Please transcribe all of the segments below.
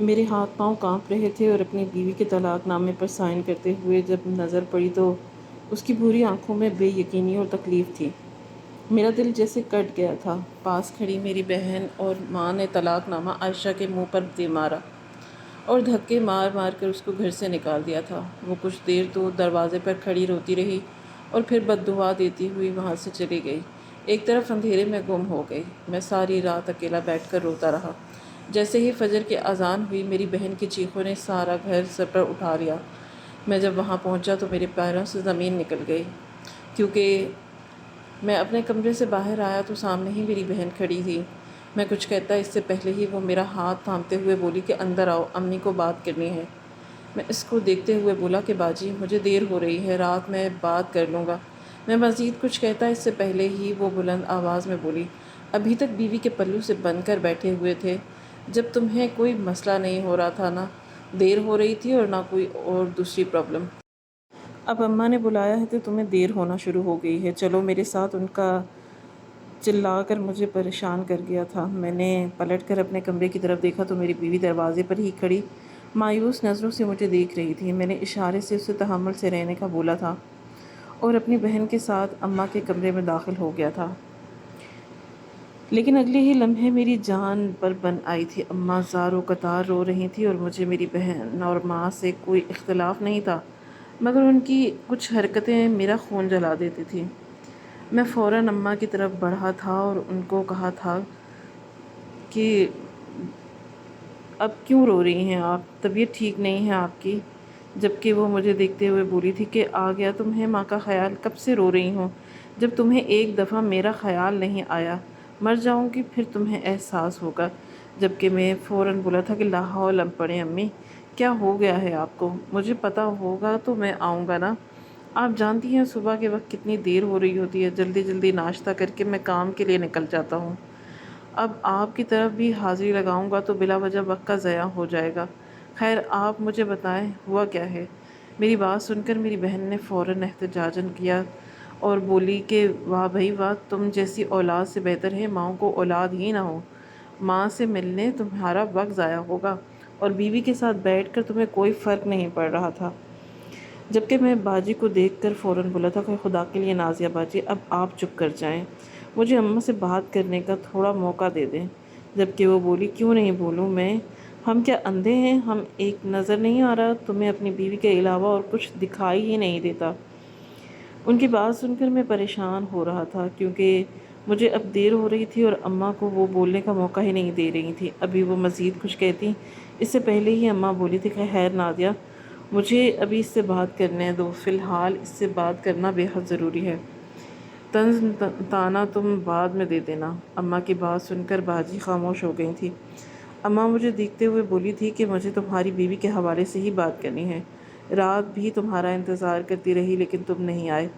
میرے ہاتھ پاؤں کانپ رہے تھے اور اپنی بیوی کے طلاق نامے پر سائن کرتے ہوئے جب نظر پڑی تو اس کی بھوری آنکھوں میں بے یقینی اور تکلیف تھی۔ میرا دل جیسے کٹ گیا تھا۔ پاس کھڑی میری بہن اور ماں نے طلاق نامہ عائشہ کے منہ پر دے مارا اور دھکے مار مار کر اس کو گھر سے نکال دیا تھا۔ وہ کچھ دیر تو دروازے پر کھڑی روتی رہی اور پھر بد دعا دیتی ہوئی وہاں سے چلی گئی۔ ایک طرف اندھیرے میں گم ہو گئی۔ میں ساری رات اکیلا بیٹھ کر روتا رہا۔ جیسے ہی فجر کی اذان ہوئی میری بہن کی چیخوں نے سارا گھر سر پر اٹھا لیا۔ میں جب وہاں پہنچا تو میرے پیروں سے زمین نکل گئی، کیونکہ میں اپنے کمرے سے باہر آیا تو سامنے ہی میری بہن کھڑی تھی۔ میں کچھ کہتا اس سے پہلے ہی وہ میرا ہاتھ تھامتے ہوئے بولی کہ اندر آؤ، امی کو بات کرنی ہے۔ میں اس کو دیکھتے ہوئے بولا کہ باجی مجھے دیر ہو رہی ہے، رات میں بات کر لوں گا۔ میں مزید کچھ کہتا اس سے پہلے ہی وہ بلند آواز میں بولی، ابھی تک بیوی کے پلو سے بن کر بیٹھے ہوئے تھے جب تمہیں کوئی مسئلہ نہیں ہو رہا تھا، نہ دیر ہو رہی تھی اور نہ کوئی اور دوسری پرابلم۔ اب اماں نے بلایا ہے تو تمہیں دیر ہونا شروع ہو گئی ہے، چلو میرے ساتھ۔ ان کا چلا کر مجھے پریشان کر گیا تھا۔ میں نے پلٹ کر اپنے کمرے کی طرف دیکھا تو میری بیوی دروازے پر ہی کھڑی مایوس نظروں سے مجھے دیکھ رہی تھی۔ میں نے اشارے سے اسے تحمل سے رہنے کا بولا تھا اور اپنی بہن کے ساتھ اماں کے کمرے میں داخل ہو گیا تھا، لیکن اگلے ہی لمحے میری جان پر بن آئی تھی۔ اماں زار و قطار رو رہی تھی اور مجھے میری بہن اور ماں سے کوئی اختلاف نہیں تھا، مگر ان کی کچھ حرکتیں میرا خون جلا دیتی تھیں۔ میں فوراً اماں کی طرف بڑھا تھا اور ان کو کہا تھا کہ اب کیوں رو رہی ہیں آپ؟ طبیعت ٹھیک نہیں ہے آپ کی؟ جبکہ وہ مجھے دیکھتے ہوئے بولی تھی کہ آ گیا تمہیں ماں کا خیال؟ کب سے رو رہی ہوں جب تمہیں ایک دفعہ میرا خیال نہیں آیا؟ مر جاؤں گی پھر تمہیں احساس ہوگا۔ جبکہ میں فوراً بولا تھا کہ لا حول پڑھیں امی، کیا ہو گیا ہے آپ کو؟ مجھے پتہ ہوگا تو میں آؤں گا نا۔ آپ جانتی ہیں صبح کے وقت کتنی دیر ہو رہی ہوتی ہے، جلدی جلدی ناشتہ کر کے میں کام کے لیے نکل جاتا ہوں۔ اب آپ کی طرف بھی حاضری لگاؤں گا تو بلا وجہ وقت کا ضیاع ہو جائے گا۔ خیر آپ مجھے بتائیں ہوا کیا ہے؟ میری بات سن کر میری بہن نے فوراً احتجاج کیا اور بولی کہ واہ بھائی واہ، تم جیسی اولاد سے بہتر ہے ماؤں کو اولاد ہی نہ ہو۔ ماں سے ملنے تمہارا وقت ضائع ہوگا اور بیوی کے ساتھ بیٹھ کر تمہیں کوئی فرق نہیں پڑ رہا تھا۔ جبکہ میں باجی کو دیکھ کر فوراً بولا تھا کہ خدا کے لیے نازیہ باجی اب آپ چپ کر جائیں، مجھے اماں سے بات کرنے کا تھوڑا موقع دے دیں۔ جبکہ وہ بولی کیوں نہیں بولوں میں؟ ہم کیا اندھے ہیں؟ ہم ایک نظر نہیں آ رہا تمہیں اپنی بیوی کے علاوہ اور کچھ دکھائی ہی نہیں دیتا؟ ان کی بات سن کر میں پریشان ہو رہا تھا، کیونکہ مجھے اب دیر ہو رہی تھی اور اماں کو وہ بولنے کا موقع ہی نہیں دے رہی تھی۔ ابھی وہ مزید کچھ کہتی اس سے پہلے ہی اماں بولی تھی کہ خیر نازیہ مجھے ابھی اس سے بات کرنے دو، فی الحال اس سے بات کرنا بے حد ضروری ہے، طنز طعنہ تم بعد میں دے دینا۔ اماں کی بات سن کر باجی خاموش ہو گئی تھی۔ اماں مجھے دیکھتے ہوئے بولی تھی کہ مجھے تمہاری بیوی کے حوالے سے ہی بات کرنی ہے، رات بھی تمہارا انتظار کرتی رہی لیکن تم نہیں آئے،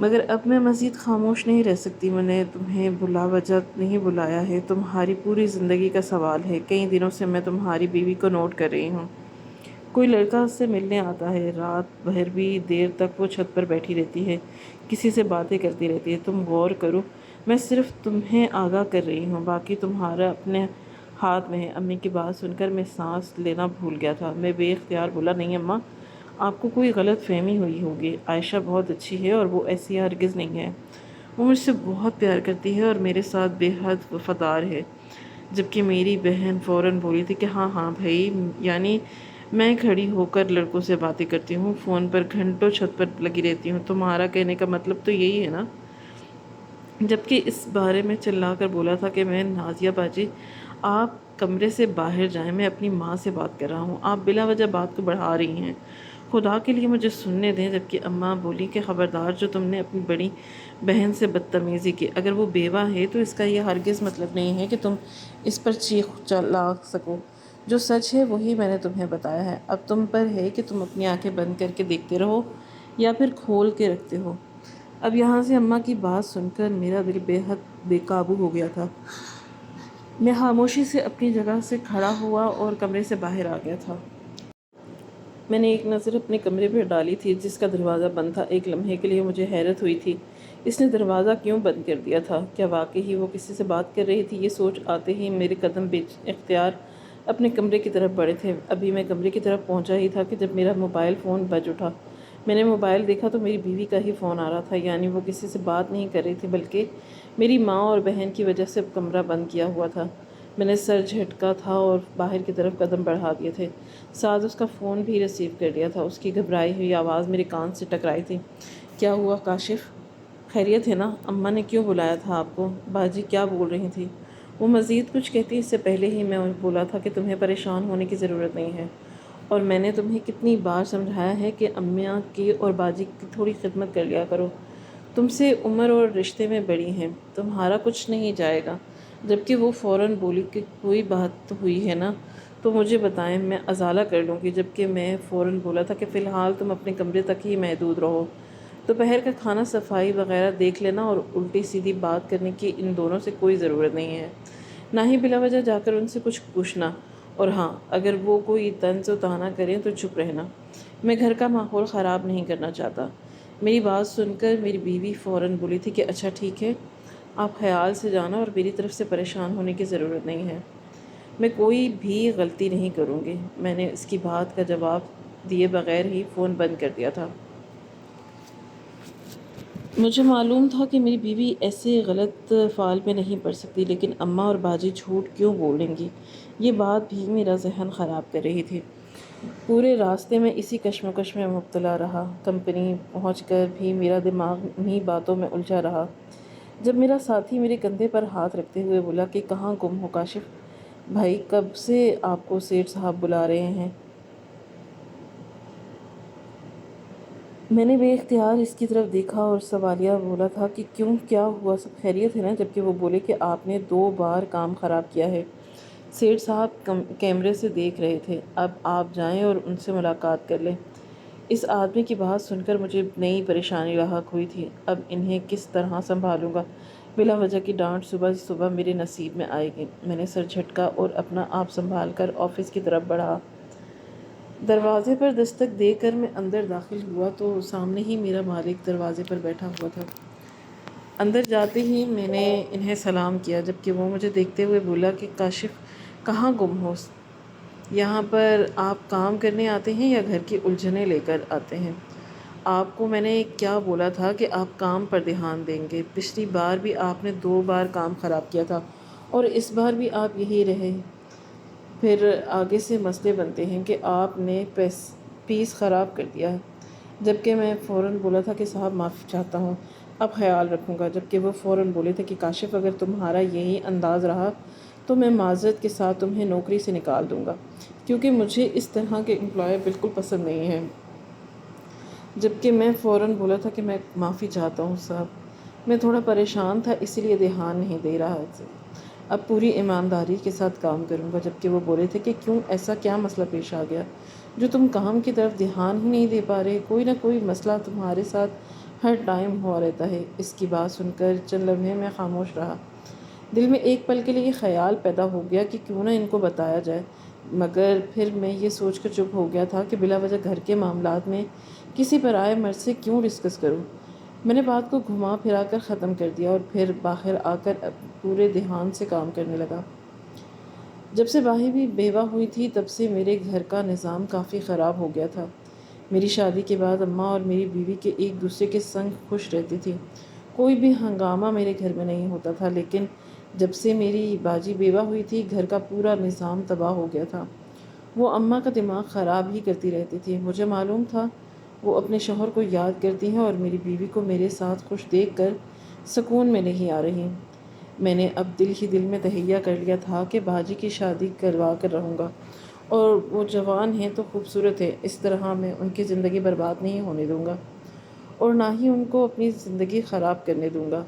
مگر اب میں مزید خاموش نہیں رہ سکتی۔ میں نے تمہیں بلا وجہ نہیں بلایا ہے، تمہاری پوری زندگی کا سوال ہے۔ کئی دنوں سے میں تمہاری بیوی کو نوٹ کر رہی ہوں، کوئی لڑکا اس سے ملنے آتا ہے، رات بھر بھی دیر تک وہ چھت پر بیٹھی رہتی ہے، کسی سے باتیں کرتی رہتی ہے۔ تم غور کرو، میں صرف تمہیں آگاہ کر رہی ہوں، باقی تمہارا اپنے ہاتھ میں ہے۔ امی کی بات سن کر میں سانس لینا بھول گیا تھا۔ میں بے اختیار بولا نہیں اماں، آپ کو کوئی غلط فہمی ہوئی ہوگی، عائشہ بہت اچھی ہے اور وہ ایسی ہرگز نہیں ہے، وہ مجھ سے بہت پیار کرتی ہے اور میرے ساتھ بے حد وفادار ہے۔ جبکہ میری بہن فوراً بولی تھی کہ ہاں ہاں بھائی، یعنی میں کھڑی ہو کر لڑکوں سے باتیں کرتی ہوں، فون پر گھنٹوں چھت پر لگی رہتی ہوں، تمہارا کہنے کا مطلب تو یہی ہے نا؟ جبکہ اس بارے میں چلا کر بولا تھا کہ میں نازیہ باجی آپ کمرے سے باہر جائیں، میں اپنی ماں سے بات کر رہا ہوں، آپ بلا وجہ بات کو بڑھا رہی ہیں، خدا کے لیے مجھے سننے دیں۔ جبکہ اماں بولی کہ خبردار، جو تم نے اپنی بڑی بہن سے بدتمیزی کی، اگر وہ بیوہ ہے تو اس کا یہ ہرگز مطلب نہیں ہے کہ تم اس پر چیخ چلا سکو، جو سچ ہے وہی میں نے تمہیں بتایا ہے، اب تم پر ہے کہ تم اپنی آنکھیں بند کر کے دیکھتے رہو یا پھر کھول کے رکھتے ہو۔ اب یہاں سے اماں کی بات سن کر میرا دل بے حد بے قابو ہو گیا تھا۔ میں خاموشی سے اپنی جگہ سے کھڑا ہوا اور کمرے سے باہر آ گیا تھا۔ میں نے ایک نظر اپنے کمرے پر ڈالی تھی جس کا دروازہ بند تھا۔ ایک لمحے کے لیے مجھے حیرت ہوئی تھی، اس نے دروازہ کیوں بند کر دیا تھا؟ کیا واقعی وہ کسی سے بات کر رہی تھی؟ یہ سوچ آتے ہی میرے قدم بے اختیار اپنے کمرے کی طرف بڑھے تھے۔ ابھی میں کمرے کی طرف پہنچا ہی تھا کہ جب میرا موبائل فون بج اٹھا۔ میں نے موبائل دیکھا تو میری بیوی کا ہی فون آ رہا تھا، یعنی وہ کسی سے بات نہیں کر رہی تھی بلکہ میری ماں اور بہن کی وجہ سے کمرہ بند کیا ہوا تھا۔ میں نے سر جھٹکا تھا اور باہر کی طرف قدم بڑھا دیے تھے، ساتھ اس کا فون بھی ریسیو کر لیا تھا۔ اس کی گھبرائی ہوئی آواز میرے کان سے ٹکرائی تھی۔ کیا ہوا کاشف؟ خیریت ہے نا؟ اماں نے کیوں بلایا تھا آپ کو؟ باجی کیا بول رہی تھی؟ وہ مزید کچھ کہتی اس سے پہلے ہی میں بولا تھا کہ تمہیں پریشان ہونے کی ضرورت نہیں ہے، اور میں نے تمہیں کتنی بار سمجھایا ہے کہ اماں کی اور باجی کی تھوڑی خدمت کر لیا کرو۔ تم سے عمر اور رشتے میں بڑی ہیں، تمہارا کچھ نہیں جائے گا۔ جبکہ وہ فوراً بولی کہ کوئی بات ہوئی ہے نا تو مجھے بتائیں، میں ازالہ کر لوں گی۔ جبکہ میں فوراً بولا تھا کہ فی الحال تم اپنے کمرے تک ہی محدود رہو، دوپہر کا کھانا صفائی وغیرہ دیکھ لینا، اور الٹی سیدھی بات کرنے کی ان دونوں سے کوئی ضرورت نہیں ہے، نہ ہی بلا وجہ جا کر ان سے کچھ پوچھنا، اور ہاں اگر وہ کوئی طنز و طعنہ کریں تو چپ رہنا، میں گھر کا ماحول خراب نہیں کرنا چاہتا۔ میری بات سن کر میری بیوی فوراً بولی تھی کہ اچھا ٹھیک ہے، آپ خیال سے جانا اور میری طرف سے پریشان ہونے کی ضرورت نہیں ہے، میں کوئی بھی غلطی نہیں کروں گی۔ میں نے اس کی بات کا جواب دیے بغیر ہی فون بند کر دیا تھا۔ مجھے معلوم تھا کہ میری بیوی ایسے غلط فعل میں نہیں پڑ سکتی، لیکن اماں اور باجی جھوٹ کیوں بولیں گی، یہ بات بھی میرا ذہن خراب کر رہی تھی۔ پورے راستے میں اسی کشمکش میں مبتلا رہا۔ کمپنی پہنچ کر بھی میرا دماغ انہی باتوں میں الجھا رہا، جب میرا ساتھی میرے کندھے پر ہاتھ رکھتے ہوئے بولا کہ کہاں گم ہو کاشف بھائی، کب سے آپ کو سیٹھ صاحب بلا رہے ہیں۔ میں نے بے اختیار اس کی طرف دیکھا اور سوالیہ بولا تھا کہ کیوں، کیا ہوا، سب خیریت ہے نا؟ جبکہ وہ بولے کہ آپ نے 2 بار کام خراب کیا ہے۔ سیٹھ صاحب کیمرے سے دیکھ رہے تھے، اب آپ جائیں اور ان سے ملاقات کر لیں۔ اس آدمی کی بات سن کر مجھے نئی پریشانی لاحق ہوئی تھی۔ اب انہیں کس طرح سنبھالوں گا؟ بلا وجہ کی ڈانٹ صبح صبح میرے نصیب میں آئے گی۔ میں نے سر جھٹکا اور اپنا آپ سنبھال کر آفس کی طرف بڑھا۔ دروازے پر دستک دے کر میں اندر داخل ہوا تو سامنے ہی میرا مالک دروازے پر بیٹھا ہوا تھا۔ اندر جاتے ہی میں نے انہیں سلام کیا، جبکہ وہ مجھے دیکھتے ہوئے بولا کہ کاشف کہاں گم ہو؟ یہاں پر آپ کام کرنے آتے ہیں یا گھر کی الجھنیں لے کر آتے ہیں؟ آپ کو میں نے کیا بولا تھا کہ آپ کام پر دھیان دیں گے؟ پچھلی بار بھی آپ نے 2 بار کام خراب کیا تھا اور اس بار بھی آپ یہی رہے۔ پھر آگے سے مسئلے بنتے ہیں کہ آپ نے پیس خراب کر دیا ہے۔ جبکہ میں فوراً بولا تھا کہ صاحب معافی چاہتا ہوں، اب خیال رکھوں گا۔ جبکہ وہ فوراً بولے تھے کہ کاشف اگر تمہارا یہی انداز رہا تو میں معذرت کے ساتھ تمہیں نوکری سے نکال دوں گا، کیونکہ مجھے اس طرح کے امپلائر بالکل پسند نہیں ہیں۔ جبکہ میں فوراً بولا تھا کہ میں معافی چاہتا ہوں صاحب، میں تھوڑا پریشان تھا اس لیے دھیان نہیں دے رہا تھا، اب پوری ایمانداری کے ساتھ کام کروں گا۔ جبکہ وہ بولے تھے کہ کیوں، ایسا کیا مسئلہ پیش آ گیا جو تم کام کی طرف دھیان ہی نہیں دے پا رہے؟ کوئی نہ کوئی مسئلہ تمہارے ساتھ ہر ٹائم ہوا رہتا ہے۔ اس کی بات سن کر چند لمحے میں خاموش رہا۔ دل میں ایک پل کے لیے یہ خیال پیدا ہو گیا کہ کیوں نہ ان کو بتایا جائے، مگر پھر میں یہ سوچ کر چپ ہو گیا تھا کہ بلا وجہ گھر کے معاملات میں کسی پرائے مرد سے کیوں ڈسکس کروں۔ میں نے بات کو گھما پھرا کر ختم کر دیا اور پھر باہر آ کر پورے دھیان سے کام کرنے لگا۔ جب سے باہی بھی بیوہ ہوئی تھی تب سے میرے گھر کا نظام کافی خراب ہو گیا تھا۔ میری شادی کے بعد اماں اور میری بیوی کے ایک دوسرے کے سنگ خوش رہتی تھی، کوئی بھی ہنگامہ میرے گھر میں نہیں ہوتا تھا، لیکن جب سے میری باجی بیوہ ہوئی تھی گھر کا پورا نظام تباہ ہو گیا تھا۔ وہ اماں کا دماغ خراب ہی کرتی رہتی تھی۔ مجھے معلوم تھا وہ اپنے شوہر کو یاد کرتی ہیں اور میری بیوی کو میرے ساتھ خوش دیکھ کر سکون میں نہیں آ رہی۔ میں نے اب دل ہی دل میں تہیہ کر لیا تھا کہ باجی کی شادی کروا کر رہوں گا، اور وہ جوان ہیں تو خوبصورت ہے، اس طرح میں ان کی زندگی برباد نہیں ہونے دوں گا اور نہ ہی ان کو اپنی زندگی خراب کرنے دوں گا۔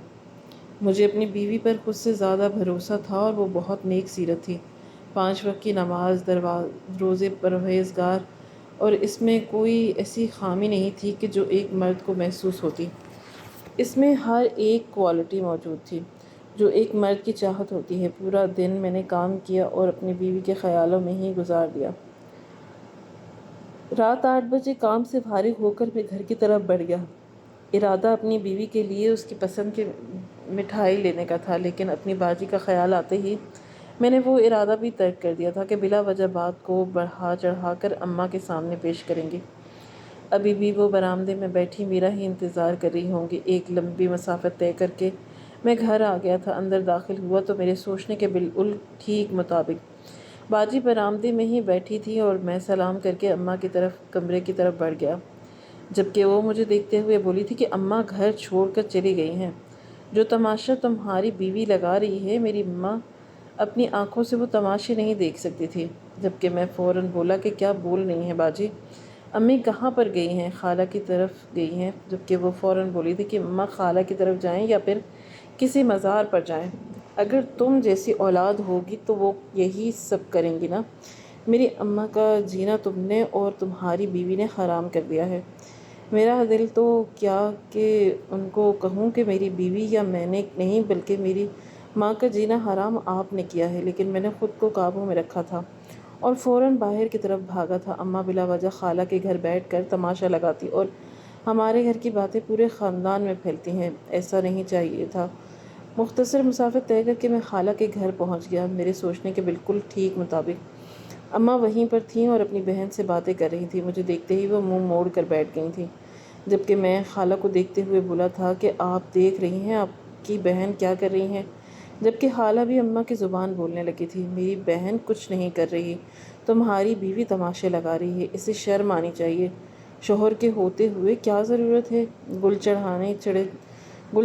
مجھے اپنی بیوی پر خود سے زیادہ بھروسہ تھا اور وہ بہت نیک سیرت تھی، 5 وقت کی نماز، روزے پرہیزگار، اور اس میں کوئی ایسی خامی نہیں تھی کہ جو ایک مرد کو محسوس ہوتی۔ اس میں ہر ایک کوالٹی موجود تھی جو ایک مرد کی چاہت ہوتی ہے۔ پورا دن میں نے کام کیا اور اپنی بیوی کے خیالوں میں ہی گزار دیا۔ رات 8 بجے کام سے فارغ ہو کر میں گھر کی طرف بڑھ گیا۔ ارادہ اپنی بیوی کے لیے اس کی پسند کی مٹھائی لینے کا تھا، لیکن اپنی باجی کا خیال آتے ہی میں نے وہ ارادہ بھی ترک کر دیا تھا کہ بلا وجہ بات کو بڑھا چڑھا کر اماں کے سامنے پیش کریں گی۔ ابھی بھی وہ برآمدے میں بیٹھی میرا ہی انتظار کر رہی ہوں گی۔ ایک لمبی مسافت طے کر کے میں گھر آ گیا تھا۔ اندر داخل ہوا تو میرے سوچنے کے بالکل ٹھیک مطابق باجی برآمدے میں ہی بیٹھی تھی اور میں سلام کر کے اماں کی طرف کمرے کی طرف بڑھ گیا، جبکہ وہ مجھے دیکھتے ہوئے بولی تھی کہ اماں گھر چھوڑ کر چلی گئی ہیں۔ جو تماشا تمہاری بیوی لگا رہی ہے، میری اماں اپنی آنکھوں سے وہ تماشے نہیں دیکھ سکتی تھی، جبکہ میں فوراً بولا کہ کیا بول نہیں ہے باجی؟ امی کہاں پر گئی ہیں؟ خالہ کی طرف گئی ہیں، جبکہ وہ فوراً بولی تھی کہ اماں خالہ کی طرف جائیں یا پھر کسی مزار پر جائیں۔ اگر تم جیسی اولاد ہوگی تو وہ یہی سب کریں گی نا۔ میری اماں کا جینا تم نے اور تمہاری بیوی نے حرام کر دیا ہے۔ میرا دل تو کیا کہ ان کو کہوں کہ میری بیوی یا میں نے نہیں بلکہ میری ماں کا جینا حرام آپ نے کیا ہے، لیکن میں نے خود کو قابو میں رکھا تھا اور فوراً باہر کی طرف بھاگا تھا۔ اماں بلا وجہ خالہ کے گھر بیٹھ کر تماشا لگاتی اور ہمارے گھر کی باتیں پورے خاندان میں پھیلتی ہیں، ایسا نہیں چاہیے تھا۔ مختصر مسافت طے کر کے میں خالہ کے گھر پہنچ گیا، میرے سوچنے کے بالکل ٹھیک مطابق اماں وہیں پر تھیں اور اپنی بہن سے باتیں کر رہی تھیں۔ مجھے دیکھتے ہی وہ منہ موڑ کر بیٹھ گئی تھیں، جبکہ میں خالہ کو دیکھتے ہوئے بولا تھا کہ آپ دیکھ رہی ہیں آپ کی بہن کیا کر رہی ہیں؟ جبکہ خالہ بھی اماں کی زبان بولنے لگی تھی۔ میری بہن کچھ نہیں کر رہی، تمہاری بیوی تماشے لگا رہی ہے، اسے شرم آنی چاہیے۔ شوہر کے ہوتے ہوئے کیا ضرورت ہے گل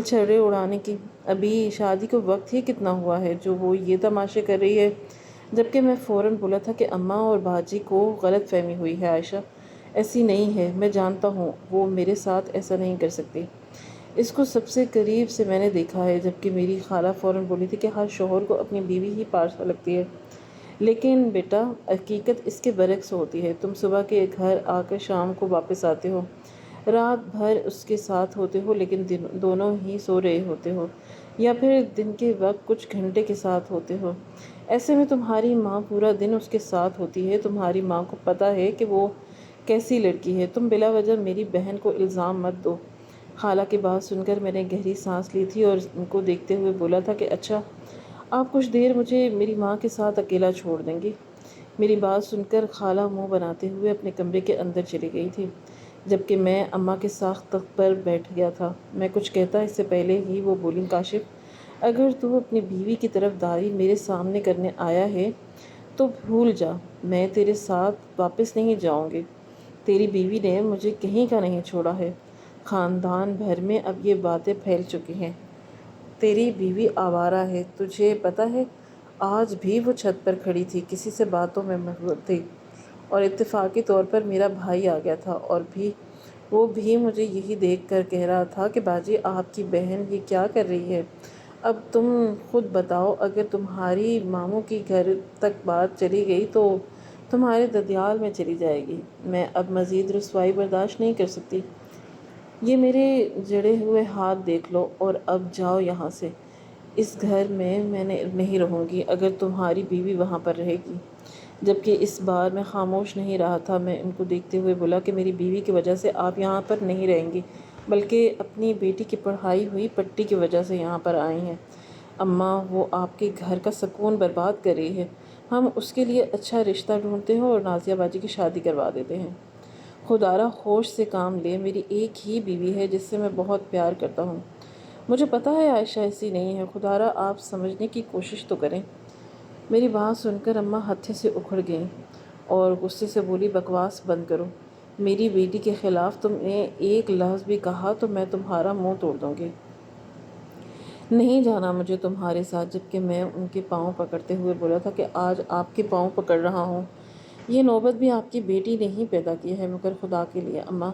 چھڑے اڑانے کی؟ ابھی شادی کو وقت ہی کتنا ہوا ہے جو وہ یہ تماشے کر رہی ہے؟ جبکہ میں فوراً بولا تھا کہ اماں اور باجی کو غلط فہمی ہوئی ہے، عائشہ ایسی نہیں ہے، میں جانتا ہوں وہ میرے ساتھ ایسا نہیں کر سکتی، اس کو سب سے قریب سے میں نے دیکھا ہے۔ جبکہ میری خالہ فوراً بولی تھی کہ ہر شوہر کو اپنی بیوی ہی پارسا لگتی ہے، لیکن بیٹا حقیقت اس کے برعکس ہوتی ہے۔ تم صبح کے گھر آ کر شام کو واپس آتے ہو، رات بھر اس کے ساتھ ہوتے ہو لیکن دونوں ہی سو رہے ہوتے ہو، یا پھر دن کے وقت کچھ گھنٹے کے ساتھ ہوتے ہو۔ ایسے میں تمہاری ماں پورا دن اس کے ساتھ ہوتی ہے، تمہاری ماں کو پتہ ہے کہ وہ کیسی لڑکی ہے، تم بلا وجہ میری بہن کو الزام مت دو۔ خالہ کی بات سن کر میں نے گہری سانس لی تھی اور ان کو دیکھتے ہوئے بولا تھا کہ اچھا، آپ کچھ دیر مجھے میری ماں کے ساتھ اکیلا چھوڑ دیں گی؟ میری بات سن کر خالہ منہ بناتے ہوئے اپنے کمرے کے اندر چلی گئی تھی، جبکہ میں اماں کے ساخت تخت پر بیٹھ گیا تھا۔ میں کچھ کہتا اس سے پہلے ہی وہ بولیں، کاشف اگر تو اپنی بیوی کی طرف داری میرے سامنے کرنے آیا ہے تو بھول جا، میں تیرے ساتھ واپس نہیں جاؤں گی۔ تیری بیوی نے مجھے کہیں کا نہیں چھوڑا ہے، خاندان بھر میں اب یہ باتیں پھیل چکی ہیں، تیری بیوی آوارہ ہے۔ تجھے پتہ ہے آج بھی وہ چھت پر کھڑی تھی، کسی سے باتوں میں مشغول تھی اور اتفاقی طور پر میرا بھائی آ گیا تھا، اور وہ بھی مجھے یہی دیکھ کر کہہ رہا تھا کہ باجی آپ کی بہن یہ کیا کر رہی ہے؟ اب تم خود بتاؤ، اگر تمہاری ماموں کی گھر تک بات چلی گئی تو تمہارے ددیال میں چلی جائے گی۔ میں اب مزید رسوائی برداشت نہیں کر سکتی۔ یہ میرے جڑے ہوئے ہاتھ دیکھ لو اور اب جاؤ یہاں سے، اس گھر میں نہیں رہوں گی اگر تمہاری بیوی وہاں پر رہے گی۔ جبکہ اس بار میں خاموش نہیں رہا تھا۔ میں ان کو دیکھتے ہوئے بولا کہ میری بیوی کی وجہ سے آپ یہاں پر نہیں رہیں گی، بلکہ اپنی بیٹی کی پڑھائی ہوئی پٹی کی وجہ سے یہاں پر آئی ہیں۔ اماں وہ آپ کے گھر کا سکون برباد کر رہی ہے، ہم اس کے لیے اچھا رشتہ ڈھونڈتے ہیں اور نازیہ باجی کی شادی کروا دیتے ہیں۔ خدا را ہوش سے کام لے، میری ایک ہی بیوی ہے جس سے میں بہت پیار کرتا ہوں۔ مجھے پتہ ہے عائشہ ایسی نہیں ہے، خدا را آپ سمجھنے کی کوشش تو کریں۔ میری بات سن کر اماں ہتھے سے اکھڑ گئیں اور غصے سے بولی، بکواس بند کرو، میری بیٹی کے خلاف تم نے ایک لفظ بھی کہا تو میں تمہارا منہ توڑ دوں گی۔ نہیں جانا مجھے تمہارے ساتھ۔ جبکہ میں ان کے پاؤں پکڑتے ہوئے بولا تھا کہ آج آپ کے پاؤں پکڑ رہا ہوں، یہ نوبت بھی آپ کی بیٹی نے ہی پیدا کی ہے، مگر خدا کے لیے اماں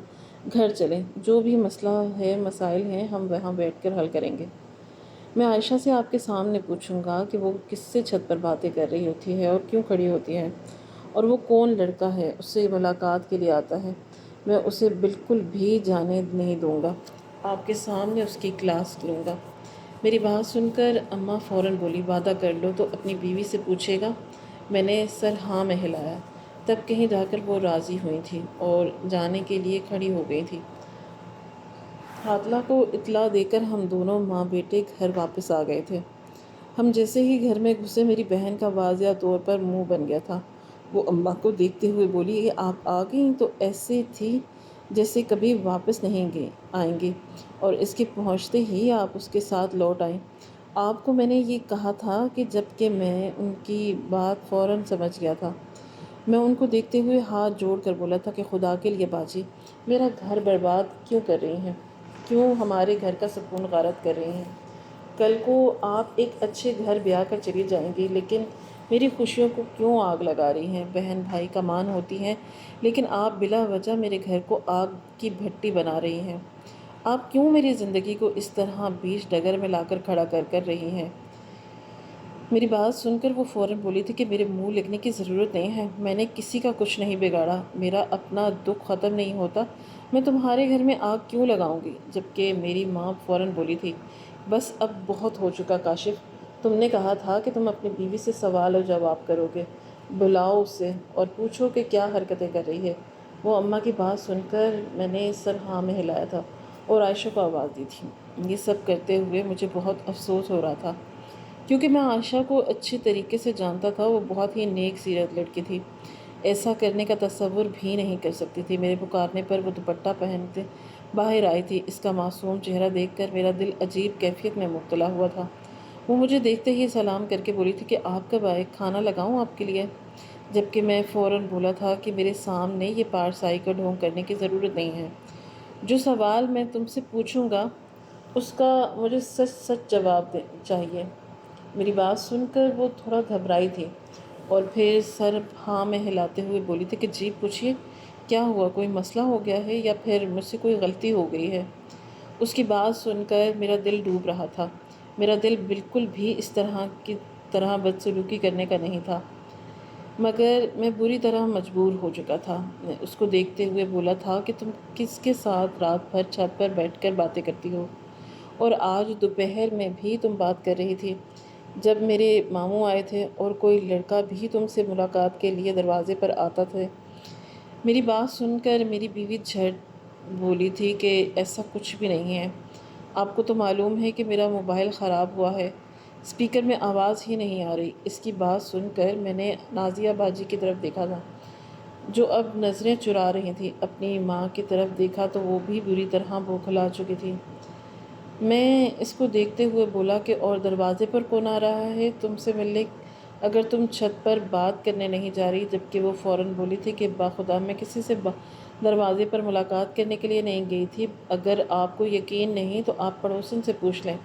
گھر چلیں، جو بھی مسائل ہیں ہم وہاں بیٹھ کر حل کریں گے۔ میں عائشہ سے آپ کے سامنے پوچھوں گا کہ وہ کس سے چھت پر باتیں کر رہی ہوتی ہے اور کیوں کھڑی ہوتی ہے، اور وہ کون لڑکا ہے اس سے ملاقات کے لیے آتا ہے، میں اسے بالکل بھی جانے نہیں دوں گا، آپ کے سامنے اس کی کلاس لوں گا۔ میری بات سن کر اماں فوراً بولی، وعدہ کر لو تو اپنی بیوی سے پوچھے گا۔ میں نے سر ہاں میں ہلایا، تب کہیں جا کر وہ راضی ہوئی تھی اور جانے کے لیے کھڑی ہو گئی تھی۔ حاطلہ کو اطلاع دے کر ہم دونوں ماں بیٹے گھر واپس آ گئے تھے۔ ہم جیسے ہی گھر میں گھسے میری بہن کا واضح طور پر منہ بن گیا تھا۔ وہ اماں کو دیکھتے ہوئے بولی، یہ آپ آ گئیں تو ایسے تھی جیسے کبھی واپس نہیں آئیں گی، اور اس کے پہنچتے ہی آپ اس کے ساتھ لوٹ آئیں۔ آپ کو میں نے یہ کہا تھا کہ جب کہ میں ان کی بات فوراً سمجھ گیا تھا۔ میں ان کو دیکھتے ہوئے ہاتھ جوڑ کر بولا تھا کہ خدا کے لیے باجی میرا گھر برباد کیوں کر رہی ہیں؟ کیوں ہمارے گھر کا سکون غارت کر رہی ہیں؟ کل کو آپ ایک اچھے گھر بیاہ کر چلی جائیں گی، لیکن میری خوشیوں کو کیوں آگ لگا رہی ہیں؟ بہن بھائی کا مان ہوتی ہیں، لیکن آپ بلا وجہ میرے گھر کو آگ کی بھٹی بنا رہی ہیں۔ آپ کیوں میری زندگی کو اس طرح بیچ ڈگر میں لا کر کھڑا کر رہی ہیں؟ میری بات سن کر وہ فوراً بولی تھی کہ میرے منہ لگنے کی ضرورت نہیں ہے، میں نے کسی کا کچھ نہیں بگاڑا، میرا اپنا دکھ ختم نہیں ہوتا، میں تمہارے گھر میں آگ کیوں لگاؤں گی؟ جبکہ میری ماں فوراً بولی تھی، بس اب بہت ہو چکا کاشف، تم نے کہا تھا کہ تم اپنی بیوی سے سوال و جواب کرو گے، بلاؤ اسے اور پوچھو کہ کیا حرکتیں کر رہی ہے۔ وہ اماں کی بات سن کر میں نے سر ہاں میں ہلایا تھا اور عائشہ کو آواز دی تھی۔ یہ سب کرتے ہوئے مجھے بہت افسوس ہو رہا تھا، کیونکہ میں عائشہ کو اچھی طریقے سے جانتا تھا، وہ بہت ہی نیک سیرت لڑکی تھی، ایسا کرنے کا تصور بھی نہیں کر سکتی تھی۔ میرے پکارنے پر وہ دوپٹہ پہنتے باہر آئی تھی، اس کا معصوم چہرہ دیکھ کر میرا دل عجیب کیفیت میں مبتلا ہوا تھا۔ وہ مجھے دیکھتے ہی سلام کر کے بولی تھی کہ آپ کب آئے، کھانا لگاؤں آپ کے لیے؟ جبکہ میں فوراً بولا تھا کہ میرے سامنے یہ پارسائی کا ڈھونگ کرنے کی ضرورت نہیں ہے، جو سوال میں تم سے پوچھوں گا اس کا مجھے سچ سچ جواب چاہیے۔ میری بات سن کر وہ تھوڑا گھبرائی تھی اور پھر سر ہاں میں ہلاتے ہوئے بولی تھی کہ جی پوچھیے، کیا ہوا، کوئی مسئلہ ہو گیا ہے یا پھر مجھ سے کوئی غلطی ہو گئی ہے؟ اس کی بات سن کر میرا دل ڈوب رہا تھا، میرا دل بالکل بھی اس طرح بدسلوکی کرنے کا نہیں تھا، مگر میں بری طرح مجبور ہو چکا تھا۔ میں اس کو دیکھتے ہوئے بولا تھا کہ تم کس کے ساتھ رات بھر چھت پر بیٹھ کر باتیں کرتی ہو، اور آج دوپہر میں بھی تم بات کر رہی تھی جب میرے ماموں آئے تھے اور کوئی لڑکا بھی تم سے ملاقات کے لیے دروازے پر آتا تھا۔ میری بات سن کر میری بیوی جھٹ بولی تھی کہ ایسا کچھ بھی نہیں ہے، آپ کو تو معلوم ہے کہ میرا موبائل خراب ہوا ہے، اسپیکر میں آواز ہی نہیں آ رہی۔ اس کی بات سن کر میں نے نازیہ باجی کی طرف دیکھا تھا، جو اب نظریں چرا رہی تھی۔ اپنی ماں کی طرف دیکھا تو وہ بھی بری طرح بوکھلا چکی تھی۔ میں اس کو دیکھتے ہوئے بولا کہ اور دروازے پر کون آ رہا ہے تم سے ملنے، اگر تم چھت پر بات کرنے نہیں جا رہی؟ جبکہ وہ فوراً بولی تھی کہ باخدا میں کسی سے دروازے پر ملاقات کرنے کے لیے نہیں گئی تھی، اگر آپ کو یقین نہیں تو آپ پڑوسن سے پوچھ لیں،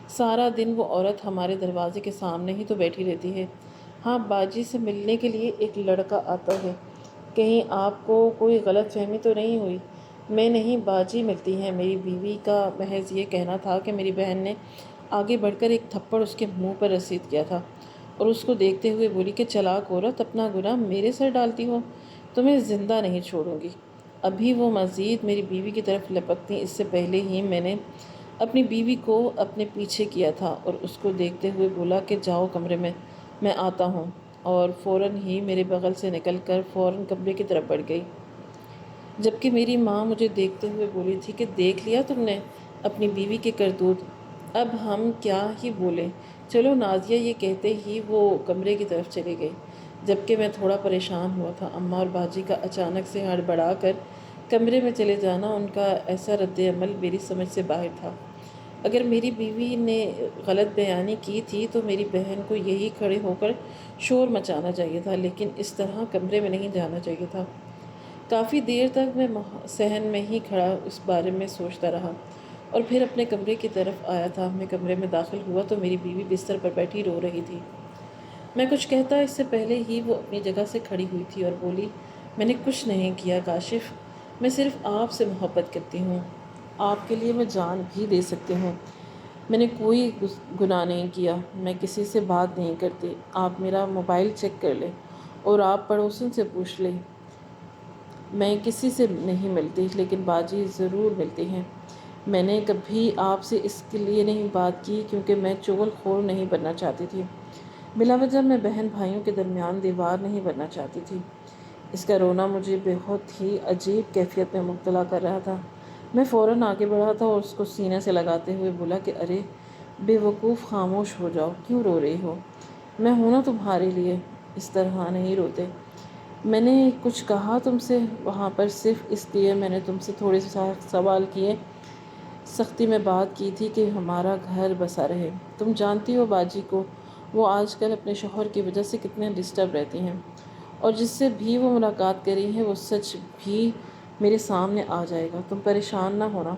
سارا دن وہ عورت ہمارے دروازے کے سامنے ہی تو بیٹھی رہتی ہے۔ ہاں، باجی سے ملنے کے لیے ایک لڑکا آتا ہے، کہیں آپ کو کوئی غلط فہمی تو نہیں ہوئی؟ میں نہیں، باجی ملتی ہیں۔ میری بیوی کا محض یہ کہنا تھا کہ میری بہن نے آگے بڑھ کر ایک تھپڑ اس کے منہ پر رسید کیا تھا اور اس کو دیکھتے ہوئے بولی کہ چلاک عورت، اپنا گناہ میرے سر ڈالتی ہو، تمہیں زندہ نہیں چھوڑوں گی۔ ابھی وہ مزید میری بیوی کی طرف لپکتی، اس سے پہلے ہی میں نے اپنی بیوی کو اپنے پیچھے کیا تھا اور اس کو دیکھتے ہوئے بولا کہ جاؤ کمرے میں آتا ہوں، اور فوراً ہی میرے بغل سے نکل کر فوراً کمرے کی طرف بڑھ گئی۔ جبکہ میری ماں مجھے دیکھتے ہوئے بولی تھی کہ دیکھ لیا تم نے اپنی بیوی کے کرتوت، اب ہم کیا ہی بولیں، چلو۔ نازیہ یہ کہتے ہی وہ کمرے کی طرف چلی گئی، جبکہ میں تھوڑا پریشان ہوا تھا۔ اماں اور باجی کا اچانک سے ہڑبڑا کر کمرے میں چلے جانا، ان کا ایسا رد عمل میری سمجھ سے باہر تھا۔ اگر میری بیوی نے غلط بیانی کی تھی تو میری بہن کو یہی کھڑے ہو کر شور مچانا چاہیے تھا، لیکن اس طرح کمرے میں نہیں جانا چاہیے تھا۔ کافی دیر تک میں صحن میں ہی کھڑا اس بارے میں سوچتا رہا اور پھر اپنے کمرے کی طرف آیا تھا۔ میں کمرے میں داخل ہوا تو میری بیوی بستر پر بیٹھی رو رہی تھی۔ میں کچھ کہتا اس سے پہلے ہی وہ اپنی جگہ سے کھڑی ہوئی تھی اور بولی، میں نے کچھ نہیں کیا کاشف، میں صرف آپ سے محبت کرتی ہوں، آپ کے لیے میں جان بھی دے سکتی ہوں، میں نے کوئی گناہ نہیں کیا، میں کسی سے بات نہیں کرتی، آپ میرا موبائل چیک کر لیں اور آپ پڑوسن سے پوچھ لیں، میں کسی سے نہیں ملتی، لیکن باجی ضرور ملتی ہیں۔ میں نے کبھی آپ سے اس کے لیے نہیں بات کی کیونکہ میں چغل خور نہیں بننا چاہتی تھی، بلا وجہ میں بہن بھائیوں کے درمیان دیوار نہیں بننا چاہتی تھی۔ اس کا رونا مجھے بہت ہی عجیب کیفیت میں مبتلا کر رہا تھا۔ میں فوراً آگے بڑھا تھا اور اس کو سینے سے لگاتے ہوئے بولا کہ ارے بے وقوف خاموش ہو جاؤ، کیوں رو رہی ہو؟ میں ہوں نا تمہارے لیے، اس طرح نہیں روتے۔ میں نے کچھ کہا تم سے وہاں پر؟ صرف اس لیے میں نے تم سے تھوڑے سے سوال کیے، سختی میں بات کی تھی کہ ہمارا گھر بسا رہے۔ تم جانتی ہو باجی کو، وہ آج کل اپنے شوہر کی وجہ سے کتنے ڈسٹرب رہتی ہیں، اور جس سے بھی وہ ملاقات کری ہے وہ سچ بھی میرے سامنے آ جائے گا۔ تم پریشان نہ ہونا۔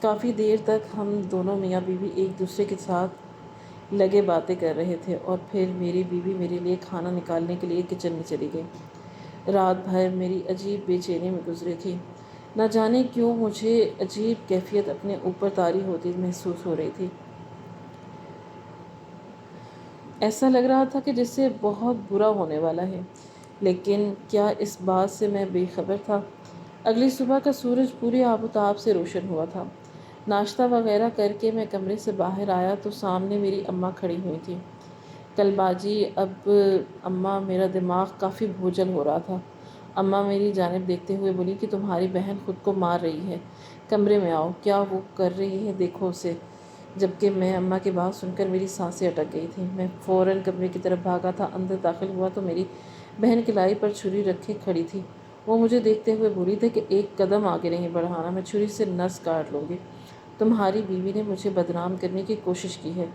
کافی دیر تک ہم دونوں میاں بیوی ایک دوسرے کے ساتھ لگے باتیں کر رہے تھے، اور پھر میری بیوی میرے لیے کھانا نکالنے کے لیے کچن میں چلی گئی۔ رات بھر میری عجیب بے چینی میں گزری تھی۔ نہ جانے کیوں مجھے عجیب کیفیت اپنے اوپر طاری ہوتی محسوس ہو رہی تھی۔ ایسا لگ رہا تھا کہ جیسے بہت برا ہونے والا ہے، لیکن کیا اس بات سے میں بے خبر تھا؟ اگلی صبح کا سورج پوری آب و تاب سے روشن ہوا تھا۔ ناشتہ وغیرہ کر کے میں کمرے سے باہر آیا تو سامنے میری اماں کھڑی ہوئی تھی۔ کل باجی، اب اماں، میرا دماغ کافی بوجھل ہو رہا تھا۔ اماں میری جانب دیکھتے ہوئے بولی کہ تمہاری بہن خود کو مار رہی ہے، کمرے میں آؤ، کیا وہ کر رہی ہے دیکھو اسے۔ جبکہ میں اماں کی بات سن کر میری سانسیں اٹک گئی تھیں۔ میں فوراً کمرے کی طرف بھاگا تھا۔ اندر داخل ہوا تو میری بہن کلائی پر چھری رکھے کھڑی تھی۔ وہ مجھے دیکھتے ہوئے بولی تھی کہ ایک قدم آگے نہیں بڑھانا، میں چھری سے نس کاٹ لوں گی۔ تمہاری بیوی نے مجھے بدنام کرنے کی کوشش کی ہے،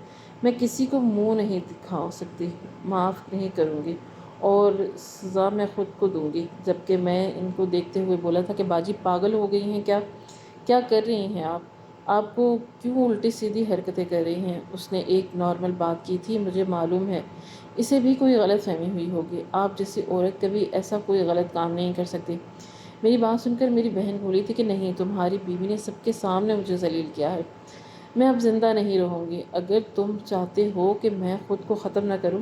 میں کسی کو منہ نہیں دکھا سکتی، معاف نہیں کروں گی، اور سزا میں خود کو دوں گی۔ جبکہ میں ان کو دیکھتے ہوئے بولا تھا کہ باجی پاگل ہو گئی ہیں کیا؟ کیا کر رہی ہیں آپ کو کیوں الٹی سیدھی حرکتیں کر رہی ہیں؟ اس نے ایک نارمل بات کی تھی، مجھے معلوم ہے اسے بھی کوئی غلط فہمی ہوئی ہوگی۔ آپ جیسی عورت کبھی ایسا کوئی غلط کام نہیں کر سکتی۔ میری بات سن کر میری بہن بولی تھی کہ نہیں، تمہاری بیوی نے سب کے سامنے مجھے ذلیل کیا ہے، میں اب زندہ نہیں رہوں گی۔ اگر تم چاہتے ہو کہ میں خود کو ختم نہ کروں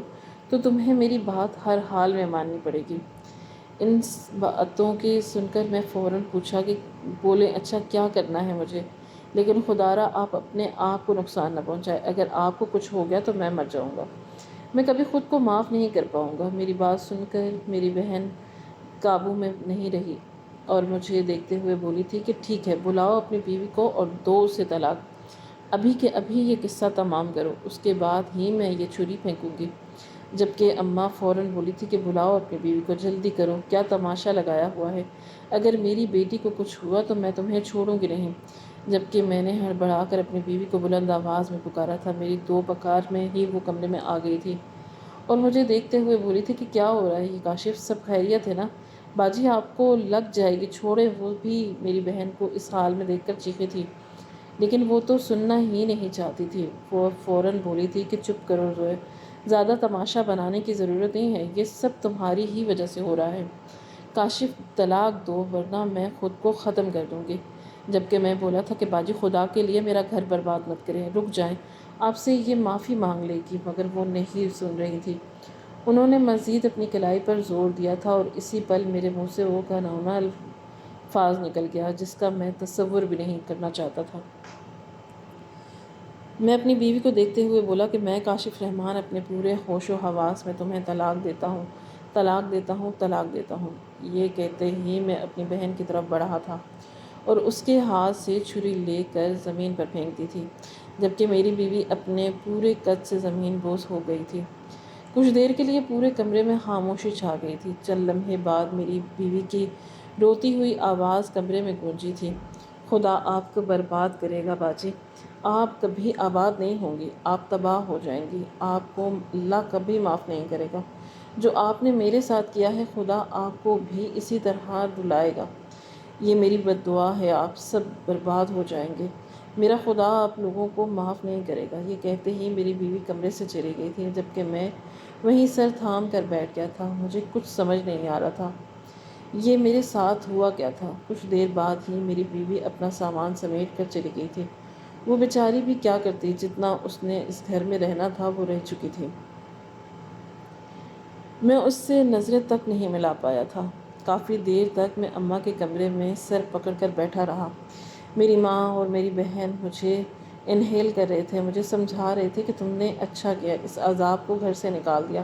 تو تمہیں میری بات ہر حال میں ماننی پڑے گی۔ ان باتوں کی سن کر میں فوراً پوچھا کہ بولے اچھا کیا کرنا ہے مجھے؟ لیکن خدارا آپ اپنے آپ کو نقصان نہ پہنچائے، اگر آپ کو کچھ ہو گیا تو میں مر جاؤں گا، میں کبھی خود کو معاف نہیں کر پاؤں گا۔ میری بات سن کر میری بہن قابو میں نہیں رہی اور مجھے دیکھتے ہوئے بولی تھی کہ ٹھیک ہے، بلاؤ اپنی بیوی کو اور دو اسے طلاق، ابھی کے ابھی یہ قصہ تمام کرو، اس کے بعد ہی میں یہ چھری پھینکوں گی۔ جبکہ اماں فوراً بولی تھی کہ بلاؤ اپنی بیوی کو، جلدی کرو، کیا تماشا لگایا ہوا ہے؟ اگر میری بیٹی کو کچھ ہوا تو میں تمہیں چھوڑوں گی نہیں۔ جبکہ میں نے ہڑبڑا کر اپنی بیوی کو بلند آواز میں پکارا تھا، میری دو پکار میں ہی وہ کمرے میں آ گئی تھی اور مجھے دیکھتے ہوئے بولی تھی کہ کیا ہو رہا ہے یہ کاشف، سب خیریت ہے نا؟ باجی آپ کو لگ جائے گی، چھوڑے۔ وہ بھی میری بہن کو اس حال میں دیکھ کر چیخی تھی، لیکن وہ تو سننا ہی نہیں چاہتی تھی۔ وہ فوراً بولی تھی کہ چپ کرو زوئے، زیادہ تماشا بنانے کی ضرورت نہیں ہے، یہ سب تمہاری ہی وجہ سے ہو رہا ہے۔ کاشف طلاق دو ورنہ میں خود کو ختم کر دوں گی۔ جبکہ میں بولا تھا کہ باجی خدا کے لیے میرا گھر برباد مت کریں، رک جائیں، آپ سے یہ معافی مانگ لے گی، مگر وہ نہیں سن رہی تھی۔ انہوں نے مزید اپنی کلائی پر زور دیا تھا اور اسی پل میرے منہ سے وہ گھناؤنا الفاظ نکل گیا جس کا میں تصور بھی نہیں کرنا چاہتا تھا۔ میں اپنی بیوی کو دیکھتے ہوئے بولا کہ میں کاشف رحمان اپنے پورے ہوش و حواس میں تمہیں طلاق دیتا ہوں، طلاق دیتا ہوں، طلاق دیتا ہوں۔ یہ کہتے ہی میں اپنی بہن کی طرف بڑھا تھا اور اس کے ہاتھ سے چھری لے کر زمین پر پھینک دی تھی، جبکہ میری بیوی اپنے پورے قد سے زمین بوس ہو گئی تھی۔ کچھ دیر کے لیے پورے کمرے میں خاموشی چھا گئی تھی۔ چند لمحے بعد میری بیوی کی روتی ہوئی آواز کمرے میں گونجی تھی، خدا آپ کو برباد کرے گا باجی، آپ کبھی آباد نہیں ہوں گی، آپ تباہ ہو جائیں گی، آپ کو اللہ کبھی معاف نہیں کرے گا۔ جو آپ نے میرے ساتھ کیا ہے خدا آپ کو بھی اسی طرح رلائے گا، یہ میری بد دعا ہے، آپ سب برباد ہو جائیں گے، میرا خدا آپ لوگوں کو معاف نہیں کرے گا۔ یہ کہتے ہی میری بیوی کمرے سے چلی گئی تھی، جبکہ میں وہیں سر تھام کر بیٹھ گیا تھا۔ مجھے کچھ سمجھ نہیں آ رہا تھا یہ میرے ساتھ ہوا کیا تھا۔ کچھ دیر بعد ہی میری بیوی اپنا سامان سمیٹ کر چلی گئی تھی۔ وہ بیچاری بھی کیا کرتی، جتنا اس نے اس گھر میں رہنا تھا وہ رہ چکی تھی۔ میں اس سے نظریں تک نہیں ملا پایا تھا۔ کافی دیر تک میں اماں کے کمرے میں سر پکڑ کر بیٹھا رہا۔ میری ماں اور میری بہن مجھے انہیل کر رہے تھے، مجھے سمجھا رہے تھے کہ تم نے اچھا کیا، اس عذاب کو گھر سے نکال دیا،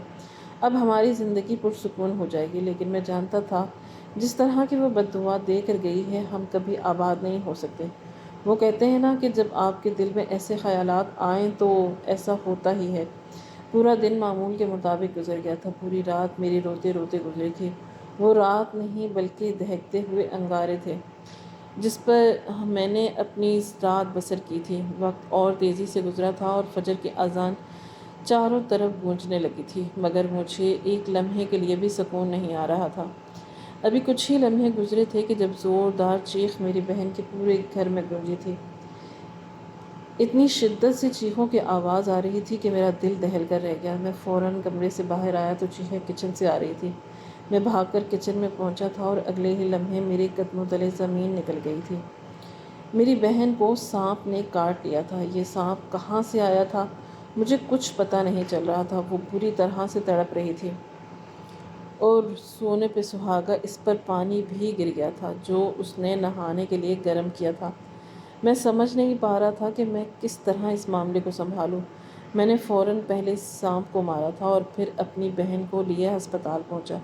اب ہماری زندگی پرسکون ہو جائے گی۔ لیکن میں جانتا تھا جس طرح کی وہ بد دعا دے کر گئی ہے ہم کبھی آباد نہیں ہو سکتے۔ وہ کہتے ہیں نا کہ جب آپ کے دل میں ایسے خیالات آئیں تو ایسا ہوتا ہی ہے۔ پورا دن معمول کے مطابق گزر گیا تھا، پوری رات میری روتے روتے گزری تھی۔ وہ رات نہیں بلکہ دہکتے ہوئے انگارے تھے جس پر میں نے اپنی رات بسر کی تھی۔ وقت اور تیزی سے گزرا تھا اور فجر کی اذان چاروں طرف گونجنے لگی تھی، مگر مجھے ایک لمحے کے لیے بھی سکون نہیں آ رہا تھا۔ ابھی کچھ ہی لمحے گزرے تھے کہ جب زوردار چیخ میری بہن کے پورے گھر میں گونجی تھی۔ اتنی شدت سے چیخوں کی آواز آ رہی تھی کہ میرا دل دہل کر رہ گیا۔ میں فوراً کمرے سے باہر آیا تو چیخیں کچن سے آ رہی تھی۔ میں بھاگ کر کچن میں پہنچا تھا اور اگلے ہی لمحے میرے قدموں تلے زمین نکل گئی تھی۔ میری بہن کو سانپ نے کاٹ لیا تھا۔ یہ سانپ کہاں سے آیا تھا مجھے کچھ پتہ نہیں چل رہا تھا۔ وہ بری طرح سے تڑپ رہی تھی اور سونے پہ سہاگا اس پر پانی بھی گر گیا تھا جو اس نے نہانے کے لیے گرم کیا تھا۔ میں سمجھ نہیں پا رہا تھا کہ میں کس طرح اس معاملے کو سنبھالوں۔ میں نے فوراً پہلے سانپ کو مارا تھا اور پھر اپنی بہن کو لیے ہسپتال پہنچا،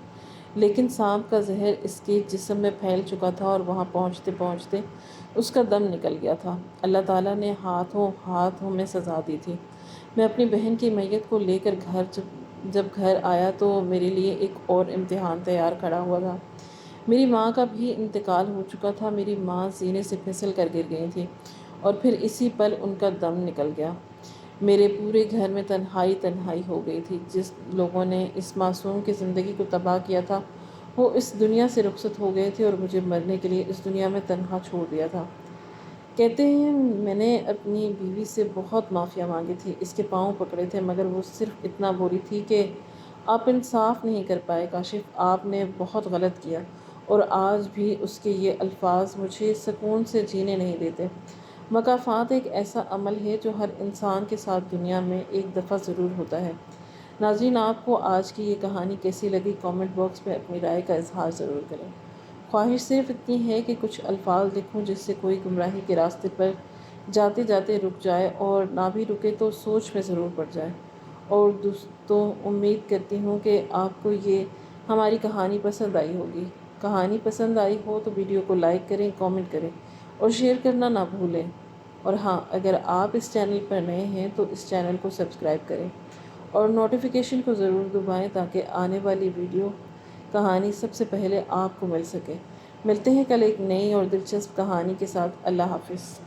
لیکن سانپ کا زہر اس کے جسم میں پھیل چکا تھا اور وہاں پہنچتے پہنچتے اس کا دم نکل گیا تھا۔ اللہ تعالیٰ نے ہاتھوں میں سزا دی تھی۔ میں اپنی بہن کی میت کو لے کر جب گھر آیا تو میرے لیے ایک اور امتحان تیار کھڑا ہوا تھا۔ میری ماں کا بھی انتقال ہو چکا تھا۔ میری ماں سینے سے پھسل کر گر گئی تھی اور پھر اسی پل ان کا دم نکل گیا۔ میرے پورے گھر میں تنہائی ہو گئی تھی۔ جس لوگوں نے اس معصوم کی زندگی کو تباہ کیا تھا وہ اس دنیا سے رخصت ہو گئے تھے اور مجھے مرنے کے لیے اس دنیا میں تنہا چھوڑ دیا تھا۔ کہتے ہیں میں نے اپنی بیوی سے بہت معافیا مانگی تھی، اس کے پاؤں پکڑے تھے، مگر وہ صرف اتنا بولی تھی کہ آپ انصاف نہیں کر پائے کاشف، آپ نے بہت غلط کیا۔ اور آج بھی اس کے یہ الفاظ مجھے سکون سے جینے نہیں دیتے۔ مکافات ایک ایسا عمل ہے جو ہر انسان کے ساتھ دنیا میں ایک دفعہ ضرور ہوتا ہے۔ ناظرین، آپ کو آج کی یہ کہانی کیسی لگی؟ کامنٹ باکس میں اپنی رائے کا اظہار ضرور کریں۔ خواہش صرف اتنی ہے کہ کچھ الفاظ لکھوں جس سے کوئی گمراہی کے راستے پر جاتے جاتے رک جائے، اور نہ بھی رکے تو سوچ میں ضرور پڑ جائے۔ اور دوستوں، امید کرتی ہوں کہ آپ کو یہ ہماری کہانی پسند آئی ہوگی۔ کہانی پسند آئی ہو تو ویڈیو کو لائک کریں، کامنٹ کریں اور شیئر کرنا نہ بھولیں۔ اور ہاں، اگر آپ اس چینل پر نئے ہیں تو اس چینل کو سبسکرائب کریں اور نوٹیفیکیشن کو ضرور دبائیں تاکہ آنے والی ویڈیو کہانی سب سے پہلے آپ کو مل سکے۔ ملتے ہیں کل ایک نئی اور دلچسپ کہانی کے ساتھ۔ اللہ حافظ۔